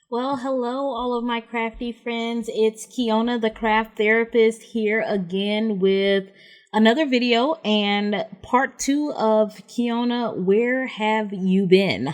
Well, hello, all of my crafty friends. It's Kiona, the craft therapist, here again with another video and part 2 of Kiona, Where Have You Been?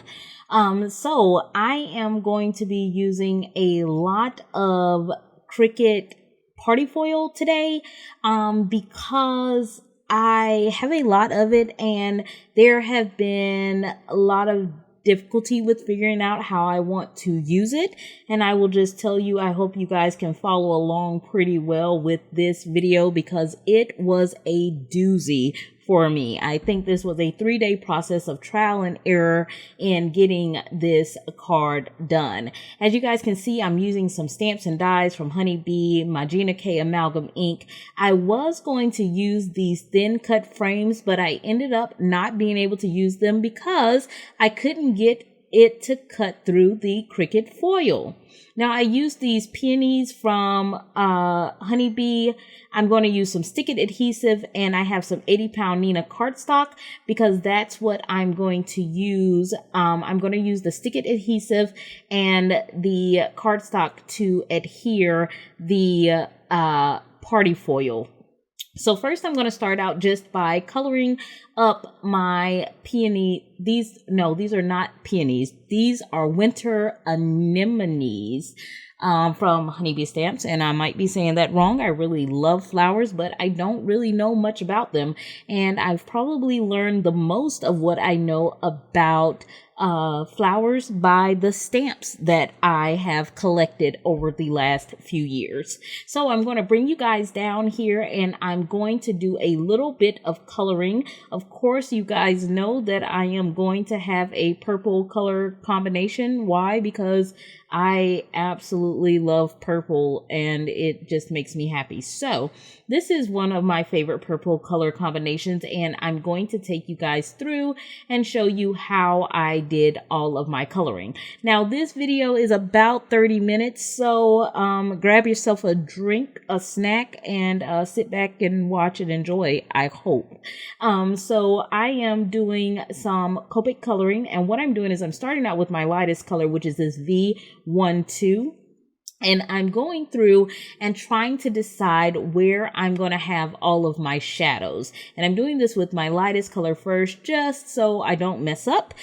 So I am going to be using a lot of Cricut party foil today, because I have a lot of it and there have been a lot of difficulty with figuring out how I want to use it. And I will just tell you, I hope you guys can follow along pretty well with this video because it was a doozy for me. I think this was a 3-day process of trial and error in getting this card done. As you guys can see, I'm using some stamps and dies from Honeybee, my Gina K amalgam ink. I was going to use these thin cut frames, but I ended up not being able to use them because I couldn't get it to cut through the Cricut foil. Now I used these peonies from Honeybee. I'm going to use some stick it adhesive, and I have some 80-pound Nina cardstock because that's what I'm going to use. I'm going to use the stick it adhesive and the cardstock to adhere the party foil. So first I'm going to start out just by coloring up my peony. These are not peonies. These are winter anemones from Honeybee Stamps. And I might be saying that wrong. I really love flowers, but I don't really know much about them. And I've probably learned the most of what I know about flowers by the stamps that I have collected over the last few years. So I'm going to bring you guys down here and I'm going to do a little bit of coloring. Of course, you guys know that I am going to have a purple color combination. Why? Because I absolutely love purple and it just makes me happy. So this is one of my favorite purple color combinations, and I'm going to take you guys through and show you how I did all of my coloring. Now this video is about 30 minutes, so grab yourself a drink, a snack, and sit back and watch and enjoy, I hope. So I am doing some Copic coloring, and what I'm doing is I'm starting out with my lightest color, which is this V12. And I'm going through and trying to decide where I'm going to have all of my shadows. And I'm doing this with my lightest color first, just so I don't mess up,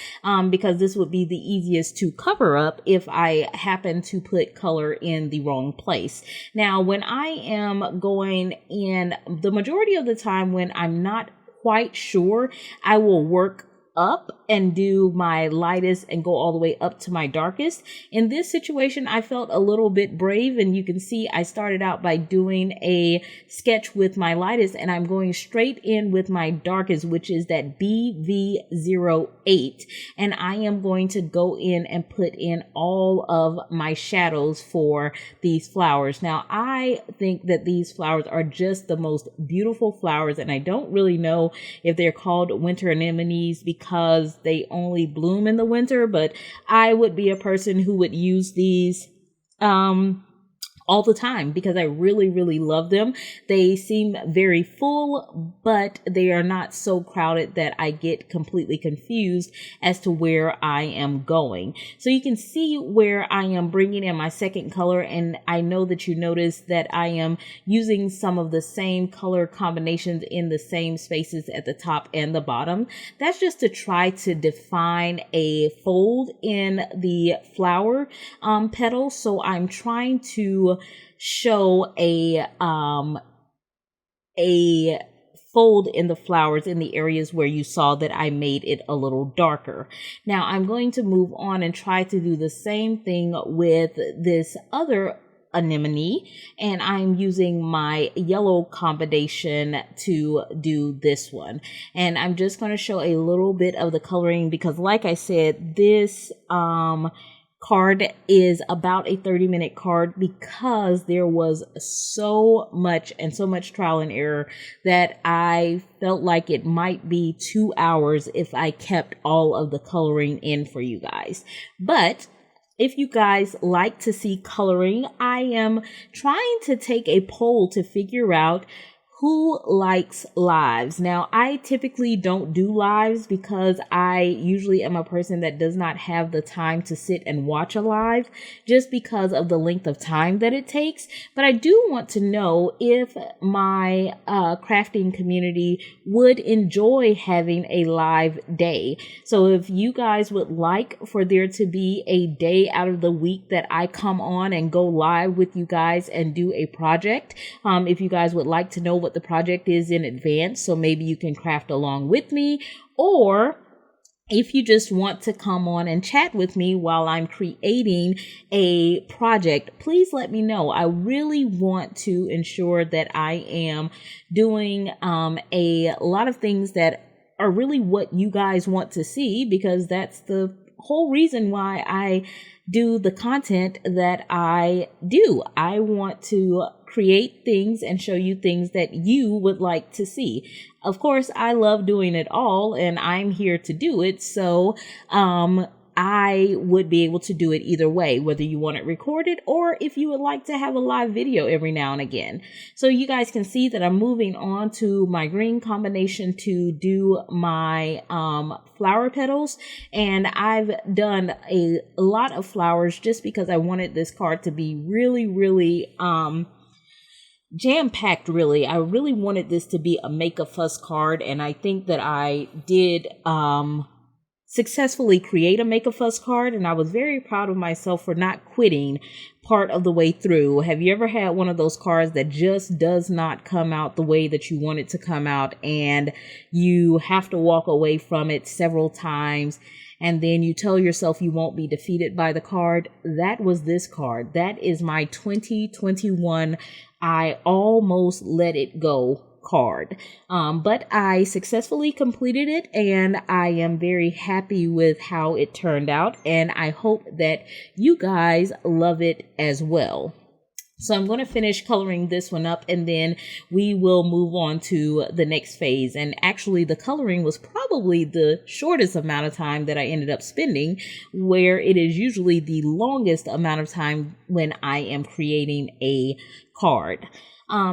because this would be the easiest to cover up if I happen to put color in the wrong place. Now, when I am going in, the majority of the time when I'm not quite sure, I will work up and do my lightest and go all the way up to my darkest. In this situation, I felt a little bit brave, and you can see I started out by doing a sketch with my lightest, and I'm going straight in with my darkest, which is that BV08, and I am going to go in and put in all of my shadows for these flowers. Now, I think that these flowers are just the most beautiful flowers, and I don't really know if they're called winter anemones because they only bloom in the winter, but I would be a person who would use these all the time because I really, really love them. They seem very full, but they are not so crowded that I get completely confused as to where I am going. So you can see where I am bringing in my second color, and I know that you notice that I am using some of the same color combinations in the same spaces at the top and the bottom. That's just to try to define a fold in the flower petal. So I'm trying to show a fold in the flowers in the areas where you saw that I made it a little darker. Now I'm going to move on and try to do the same thing with this other anemone, and I'm using my yellow combination to do this one. And I'm just going to show a little bit of the coloring because, like I said, this card is about a 30-minute card because there was so much trial and error that I felt like it might be 2 hours if I kept all of the coloring in for you guys. But if you guys like to see coloring, I am trying to take a poll to figure out who likes lives? Now, I typically don't do lives because I usually am a person that does not have the time to sit and watch a live just because of the length of time that it takes. But I do want to know if my crafting community would enjoy having a live day. So if you guys would like for there to be a day out of the week that I come on and go live with you guys and do a project, if you guys would like to know what the project is in advance, so maybe you can craft along with me, or if you just want to come on and chat with me while I'm creating a project, please let me know. I really want to ensure that I am doing a lot of things that are really what you guys want to see, because that's the whole reason why I do the content that I do. I want to create things and show you things that you would like to see. Of course, I love doing it all and I'm here to do it. So, I would be able to do it either way, whether you want it recorded or if you would like to have a live video every now and again. So you guys can see that I'm moving on to my green combination to do my flower petals. And I've done a lot of flowers just because I wanted this card to be really jam-packed. Really, I really wanted this to be a make a fuss card, and I think that I did successfully create a make a fuss card, and I was very proud of myself for not quitting part of the way through. Have you ever had one of those cards that just does not come out the way that you want it to come out, and you have to walk away from it several times, and then you tell yourself you won't be defeated by the card? That was this card. That is my 2021 I almost let it go card. But I successfully completed it, and I am very happy with how it turned out, and I hope that you guys love it as well. So I'm going to finish coloring this one up, and then we will move on to the next phase. And actually, the coloring was probably the shortest amount of time that I ended up spending, where it is usually the longest amount of time when I am creating a card.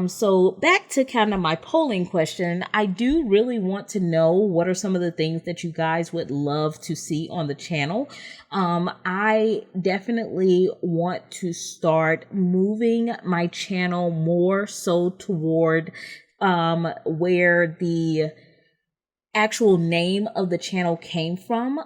So back to kind of my polling question, I do really want to know what are some of the things that you guys would love to see on the channel. I definitely want to start moving my channel more so toward where the actual name of the channel came from.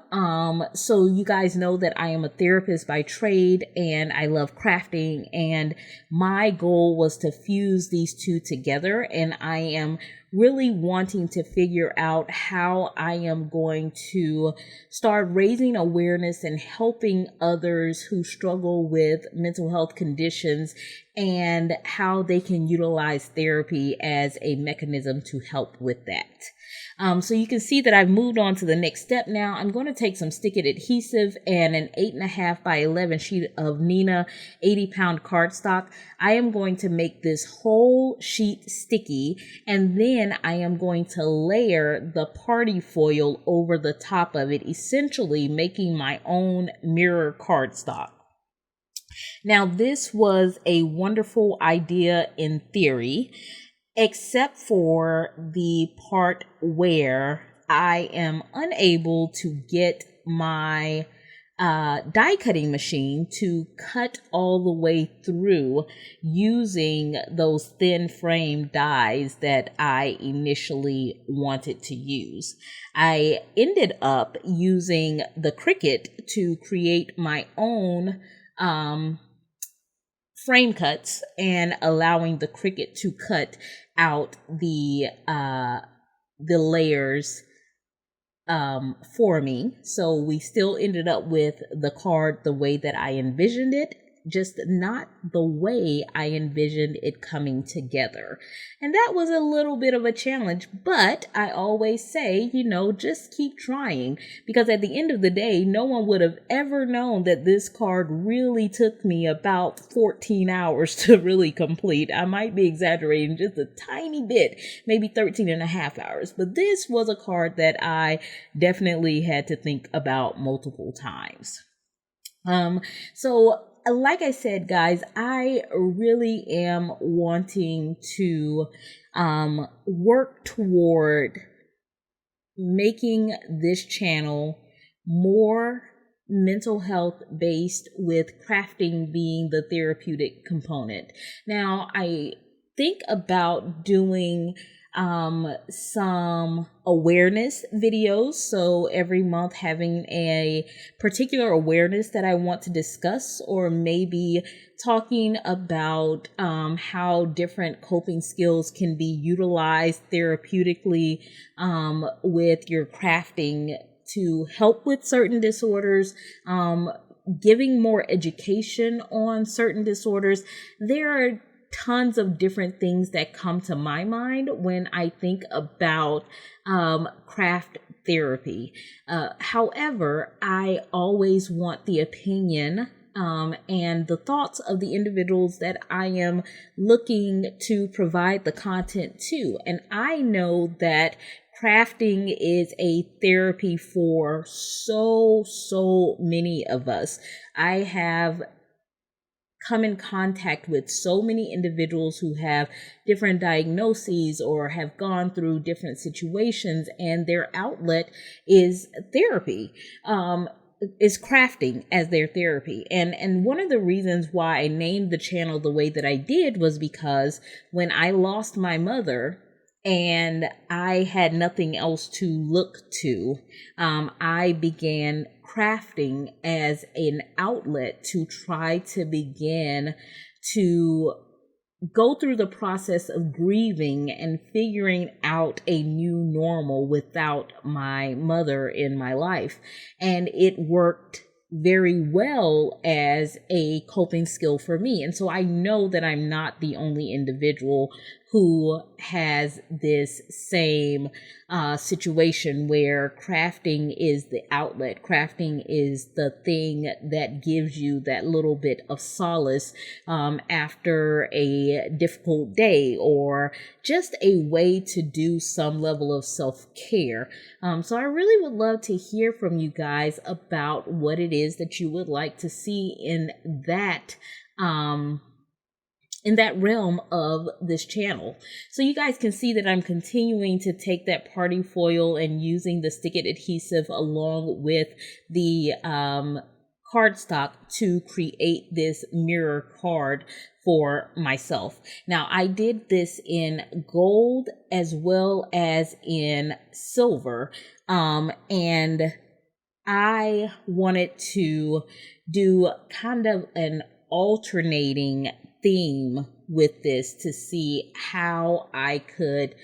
So you guys know that I am a therapist by trade and I love crafting, and my goal was to fuse these two together, and I am really wanting to figure out how I am going to start raising awareness and helping others who struggle with mental health conditions and how they can utilize therapy as a mechanism to help with that. So you can see that I've moved on to the next step now. I'm going to take some Stick It adhesive and an 8.5 by 11 sheet of Nina 80-pound cardstock. I am going to make this whole sheet sticky, and then I am going to layer the party foil over the top of it, essentially making my own mirror cardstock. Now, this was a wonderful idea in theory, except for the part where I am unable to get my die cutting machine to cut all the way through using those thin frame dies that I initially wanted to use. I ended up using the Cricut to create my own frame cuts and allowing the Cricut to cut out the layers for me. So we still ended up with the card the way that I envisioned it, just not the way I envisioned it coming together. And that was a little bit of a challenge, but I always say, just keep trying, because at the end of the day, no one would have ever known that this card really took me about 14 hours to really complete. I might be exaggerating just a tiny bit, maybe 13 and a half hours, but this was a card that I definitely had to think about multiple times. So like I said, guys, I really am wanting to work toward making this channel more mental health based, with crafting being the therapeutic component. Now, I think about doing some awareness videos. So every month having a particular awareness that I want to discuss, or maybe talking about how different coping skills can be utilized therapeutically with your crafting to help with certain disorders, giving more education on certain disorders. There are tons of different things that come to my mind when I think about craft therapy. However, I always want the opinion and the thoughts of the individuals that I am looking to provide the content to. And I know that crafting is a therapy for so many of us. I have come in contact with so many individuals who have different diagnoses or have gone through different situations, and their outlet is therapy. Is crafting as their therapy. And one of the reasons why I named the channel the way that I did was because when I lost my mother and I had nothing else to look to, I began crafting as an outlet to try to begin to go through the process of grieving and figuring out a new normal without my mother in my life. And it worked very well as a coping skill for me. And so I know that I'm not the only individual who has this same situation where crafting is the outlet. Crafting is the thing that gives you that little bit of solace after a difficult day, or just a way to do some level of self-care. So I really would love to hear from you guys about what it is that you would like to see in that realm of this channel. So you guys can see that I'm continuing to take that party foil and using the stick it adhesive along with the cardstock to create this mirror card for myself. Now, I did this in gold as well as in silver, and I wanted to do kind of an alternating theme with this to see how I could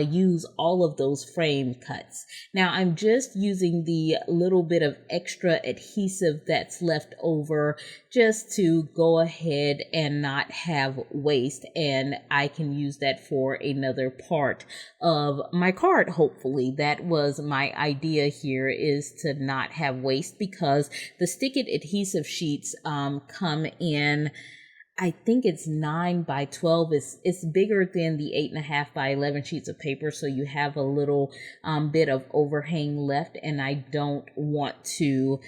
use all of those frame cuts. Now, I'm just using the little bit of extra adhesive that's left over just to go ahead and not have waste, and I can use that for another part of my card. Hopefully that was my idea here, is to not have waste, because the stick it adhesive sheets come in, I think it's 9 by 12. It's bigger than the 8.5 by 11 sheets of paper. So you have a little bit of overhang left, and I don't want to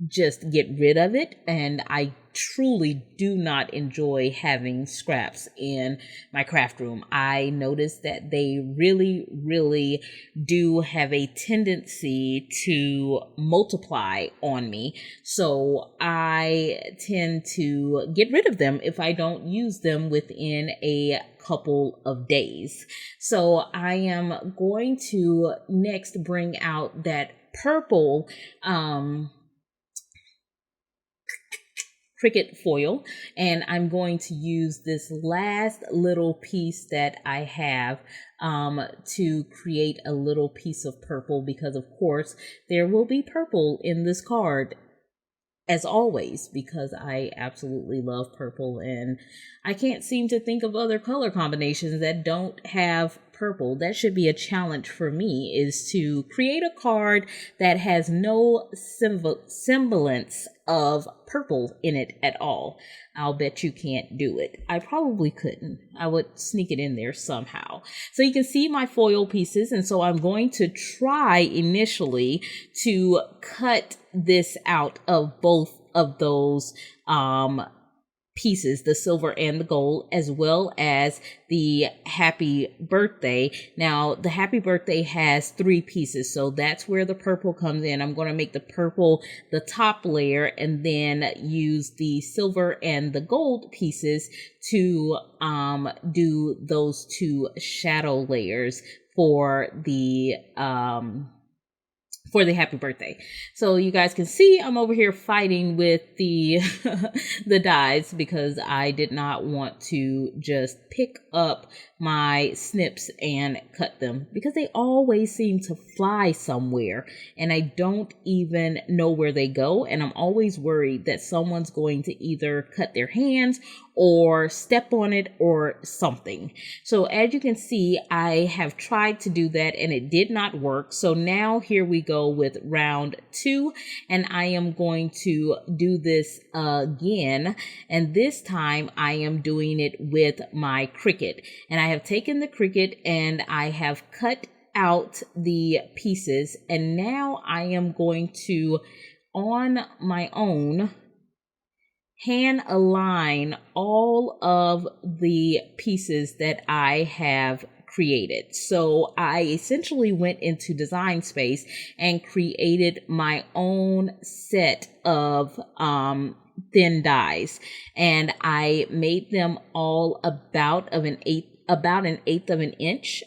just get rid of it. And I truly do not enjoy having scraps in my craft room. I noticed that they really do have a tendency to multiply on me. So I tend to get rid of them if I don't use them within a couple of days. So I am going to next bring out that purple Cricut foil, and I'm going to use this last little piece that I have to create a little piece of purple, because of course there will be purple in this card as always, because I absolutely love purple, and I can't seem to think of other color combinations that don't have purple. That should be a challenge for me, is to create a card that has no semblance of purple in it at all. I'll bet you can't do it. I probably couldn't. I would sneak it in there somehow. So you can see my foil pieces, and so I'm going to try initially to cut this out of both of those pieces, the silver and the gold, as well as the happy birthday. Now, the happy birthday has 3 pieces, so that's where the purple comes in. I'm going to make the purple the top layer and then use the silver and the gold pieces to do those 2 shadow layers for the happy birthday. So you guys can see I'm over here fighting with the the dies because I did not want to just pick up my snips and cut them because they always seem to fly somewhere and I don't even know where they go, and I'm always worried that someone's going to either cut their hands or step on it or something. So as you can see, I have tried to do that and it did not work. So now here we go with round 2, and I am going to do this again, and this time I am doing it with my Cricut. And I have taken the Cricut and I have cut out the pieces, and now I am going to, on my own, hand align all of the pieces that I have created. So I essentially went into Design Space and created my own set of thin dies, and I made them all about an eighth of an inch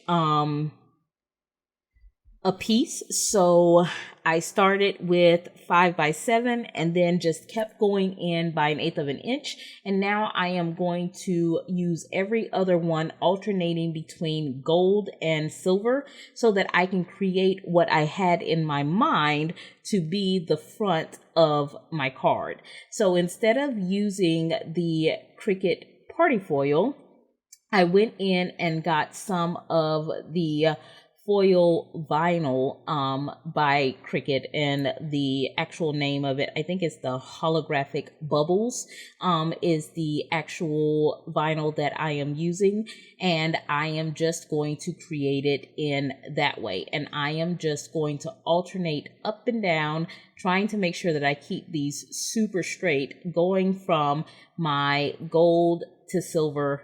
a piece. So I started with 5 by 7 and then just kept going in by an eighth of an inch. And now I am going to use every other one alternating between gold and silver so that I can create what I had in my mind to be the front of my card. So instead of using the Cricut party foil, I went in and got some of the foil vinyl by Cricut, and the actual name of it, I think it's the holographic bubbles, is the actual vinyl that I am using, and I am just going to create it in that way. And I am just going to alternate up and down, trying to make sure that I keep these super straight, going from my gold to silver,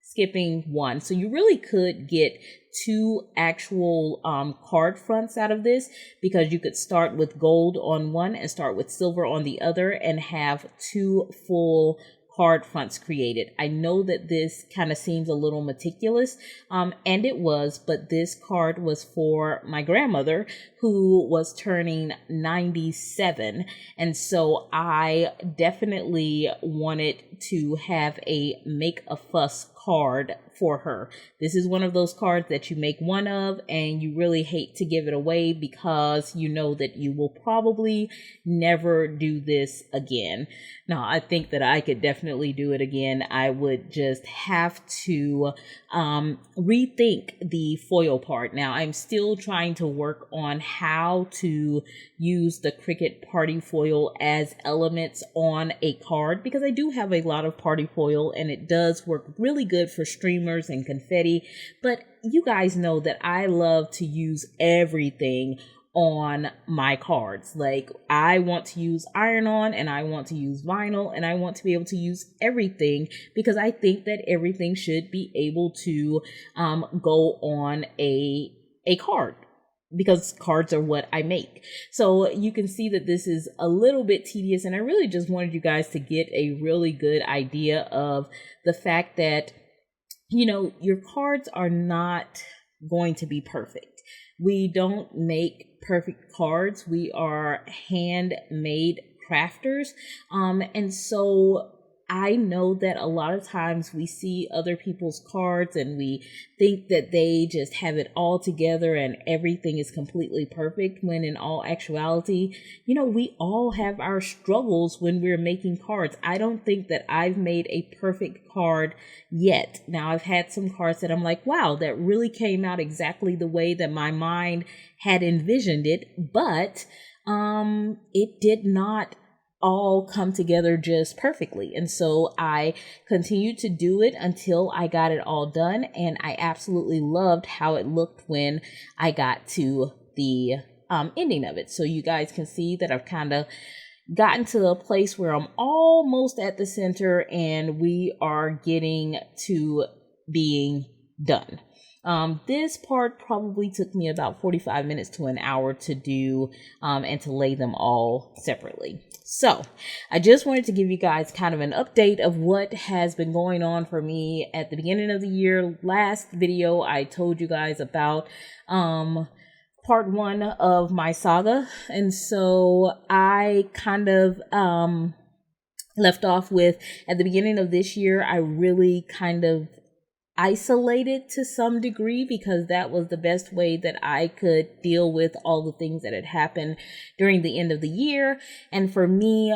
skipping one. So you really could get 2 actual card fronts out of this, because you could start with gold on one and start with silver on the other and have 2 full card fronts created. I know that this kind of seems a little meticulous, and it was, but this card was for my grandmother who was turning 97. And so I definitely wanted to have a make a fuss card for her. This is one of those cards that you make one of and you really hate to give it away because you know that you will probably never do this again. Now, I think that I could definitely do it again. I would just have to rethink the foil part. Now, I'm still trying to work on how to use the Cricut party foil as elements on a card, because I do have a lot of party foil and it does work really good for streamers and confetti. But you guys know that I love to use everything on my cards. Like, I want to use iron-on and I want to use vinyl and I want to be able to use everything, because I think that everything should be able to go on a card, because cards are what I make. So you can see that this is a little bit tedious, and I really just wanted you guys to get a really good idea of the fact that, you know, your cards are not going to be perfect. We don't make perfect cards. We are handmade crafters. And so I know that a lot of times we see other people's cards and we think that they just have it all together and everything is completely perfect, when in all actuality, you know, we all have our struggles when we're making cards. I don't think that I've made a perfect card yet. Now, I've had some cards that I'm like, wow, that really came out exactly the way that my mind had envisioned it, but it did not all come together just perfectly. And so I continued to do it until I got it all done, and I absolutely loved how it looked when I got to the ending of it. So you guys can see that I've kind of gotten to a place where I'm almost at the center and we are getting to being done. This part probably took me about 45 minutes to an hour to do and to lay them all separately. So I just wanted to give you guys kind of an update of what has been going on for me at the beginning of the year. Last video, I told you guys about part 1 of my saga. And so I kind of left off with, at the beginning of this year, I really kind of isolated to some degree because that was the best way that I could deal with all the things that had happened during the end of the year. And for me,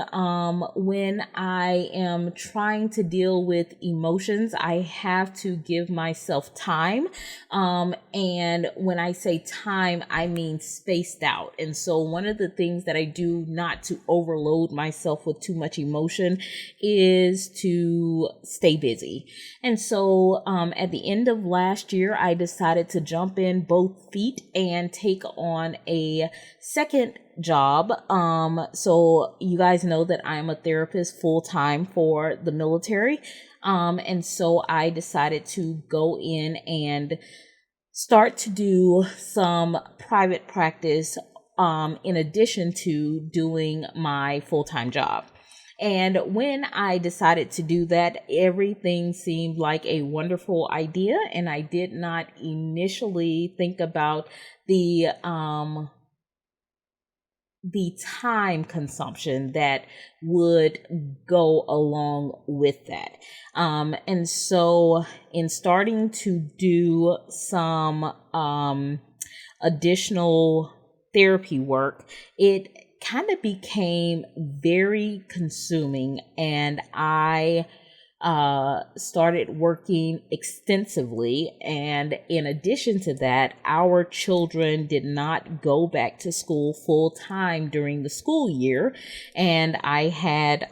when I am trying to deal with emotions, I have to give myself time. And when I say time, I mean spaced out. And so one of the things that I do not to overload myself with too much emotion is to stay busy. And so, at the end of last year, I decided to jump in both feet and take on a second job. So you guys know that I'm a therapist full time for the military. And so I decided to go in and start to do some private practice, in addition to doing my full-time job. And when I decided to do that, everything seemed like a wonderful idea. And I did not initially think about the time consumption that would go along with that. And so in starting to do some additional therapy work, it kind of became very consuming, and I started working extensively. And in addition to that, our children did not go back to school full time during the school year. And I had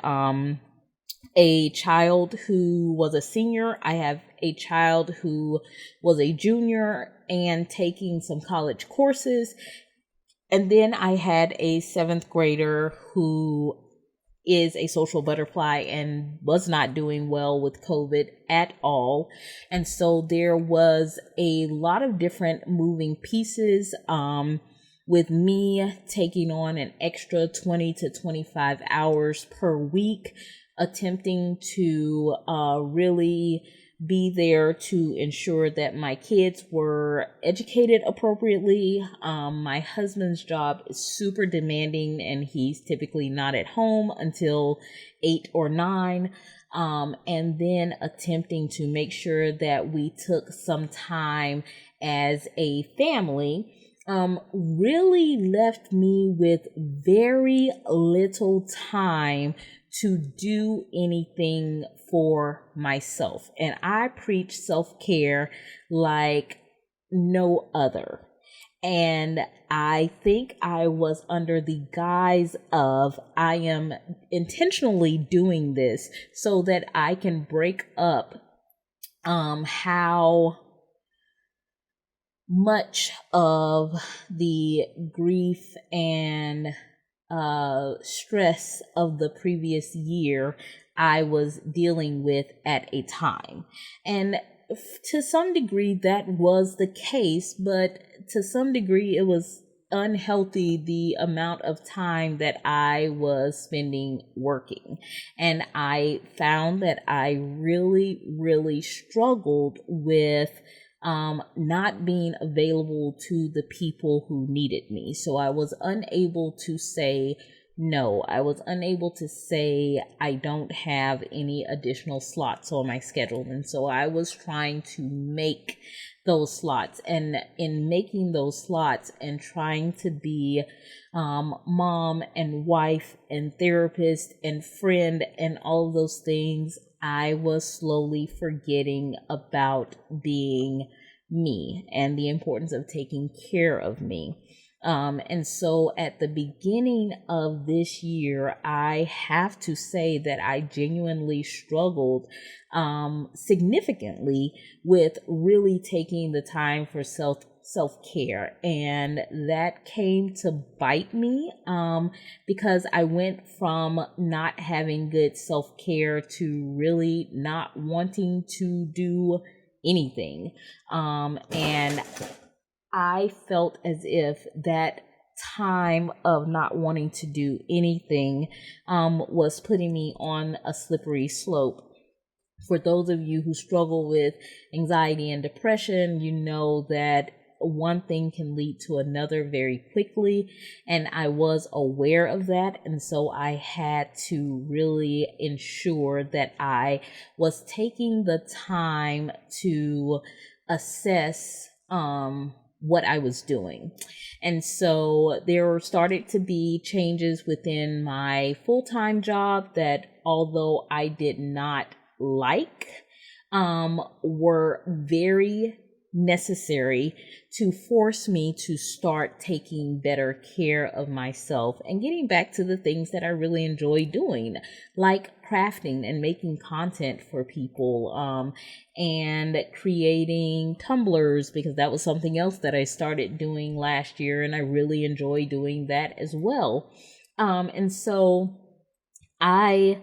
a child who was a senior. I have a child who was a junior and taking some college courses. And then I had a 7th grader who is a social butterfly and was not doing well with COVID at all. And so there was a lot of different moving pieces, with me taking on an extra 20 to 25 hours per week, attempting to really be there to ensure that my kids were educated appropriately. My husband's job is super demanding and he's typically not at home until 8 or 9. And then attempting to make sure that we took some time as a family, really left me with very little time to do anything for myself. And I preach self-care like no other. And I think I was under the guise of I am intentionally doing this so that I can break up how much of the grief and stress of the previous year I was dealing with at a time. And to some degree that was the case, but to some degree it was unhealthy, the amount of time that I was spending working. And I found that I really struggled with not being available to the people who needed me. So I was unable to say no. I was unable to say I don't have any additional slots on my schedule. And so I was trying to make those slots. And in making those slots and trying to be mom and wife and therapist and friend and all of those things, I was slowly forgetting about being me and the importance of taking care of me. And so at the beginning of this year, I have to say that I genuinely struggled significantly with really taking the time for self-care, and that came to bite me because I went from not having good self-care to really not wanting to do anything. And I felt as if that time of not wanting to do anything was putting me on a slippery slope. For those of you who struggle with anxiety and depression, you know that one thing can lead to another very quickly. And I was aware of that. And so I had to really ensure that I was taking the time to assess what I was doing. And so there started to be changes within my full-time job that, although I did not like, were very necessary to force me to start taking better care of myself and getting back to the things that I really enjoy doing, like crafting and making content for people, and creating tumblers, because that was something else that I started doing last year and I really enjoy doing that as well. And so I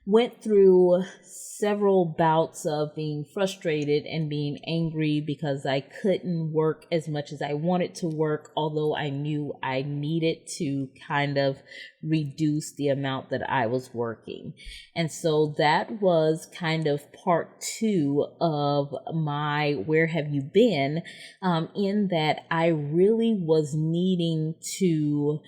went through several bouts of being frustrated and being angry because I couldn't work as much as I wanted to work, although I knew I needed to kind of reduce the amount that I was working. And so that was kind of part 2 of my Where Have You Been, in that I really was needing to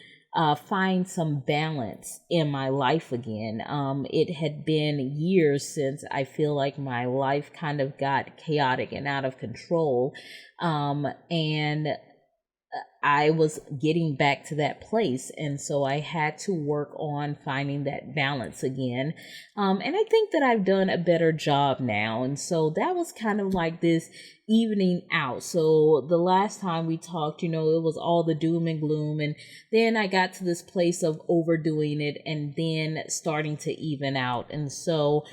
find some balance in my life again. It had been years since I feel like my life kind of got chaotic and out of control. And I was getting back to that place. And so I had to work on finding that balance again. And I think that I've done a better job now. And so that was kind of like this evening out. So the last time we talked, it was all the doom and gloom. And then I got to this place of overdoing it and then starting to even out. And so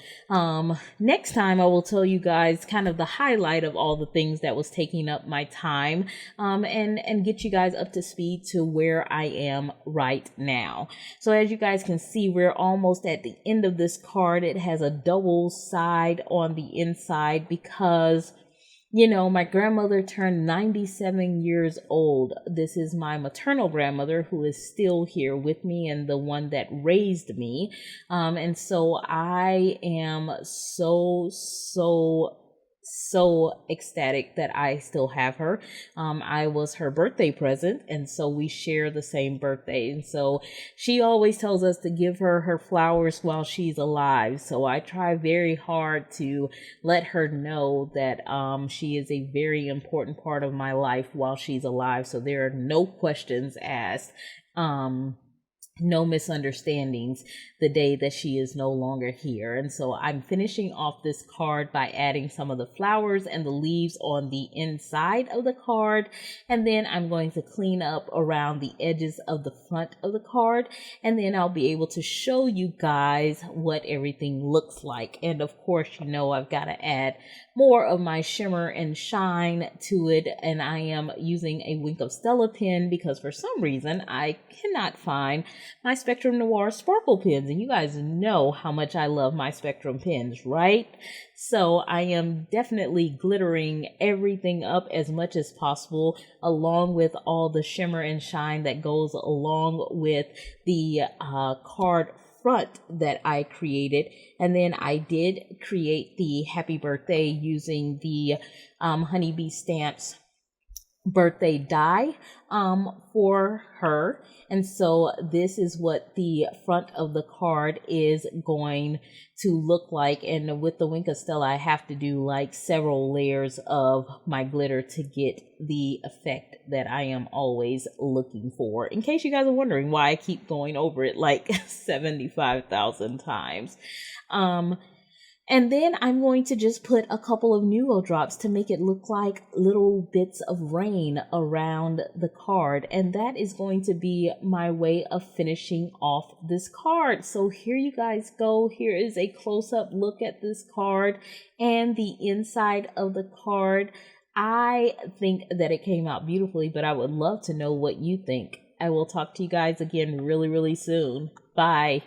next time I will tell you guys kind of the highlight of all the things that was taking up my time, and get you guys up to speed to where I am right now. So as you guys can see, we're almost at the end of this card. It has a double side on the inside because my grandmother turned 97 years old. This is my maternal grandmother who is still here with me and the one that raised me. And so I am so ecstatic that I still have her. I was her birthday present, and so we share the same birthday. And so she always tells us to give her her flowers while she's alive. So I try very hard to let her know that she is a very important part of my life while she's alive. So there are no questions asked. No misunderstandings the day that she is no longer here. And so I'm finishing off this card by adding some of the flowers and the leaves on the inside of the card. And then I'm going to clean up around the edges of the front of the card. And then I'll be able to show you guys what everything looks like. And of course, I've got to add more of my shimmer and shine to it. And I am using a Wink of Stella pen because for some reason I cannot find my Spectrum Noir sparkle pens. And you guys know how much I love my Spectrum pens, right? So I am definitely glittering everything up as much as possible, along with all the shimmer and shine that goes along with the card front that I created. And then I did create the happy birthday using the Honeybee Stamps birthday die for her. And so this is what the front of the card is going to look like. And with the Wink of Stella, I have to do like several layers of my glitter to get the effect that I am always looking for. In case you guys are wondering why I keep going over it like 75,000 times. And then I'm going to just put a couple of Nuvo drops to make it look like little bits of rain around the card. And that is going to be my way of finishing off this card. So here you guys go. Here is a close-up look at this card and the inside of the card. I think that it came out beautifully, but I would love to know what you think. I will talk to you guys again really, really soon. Bye.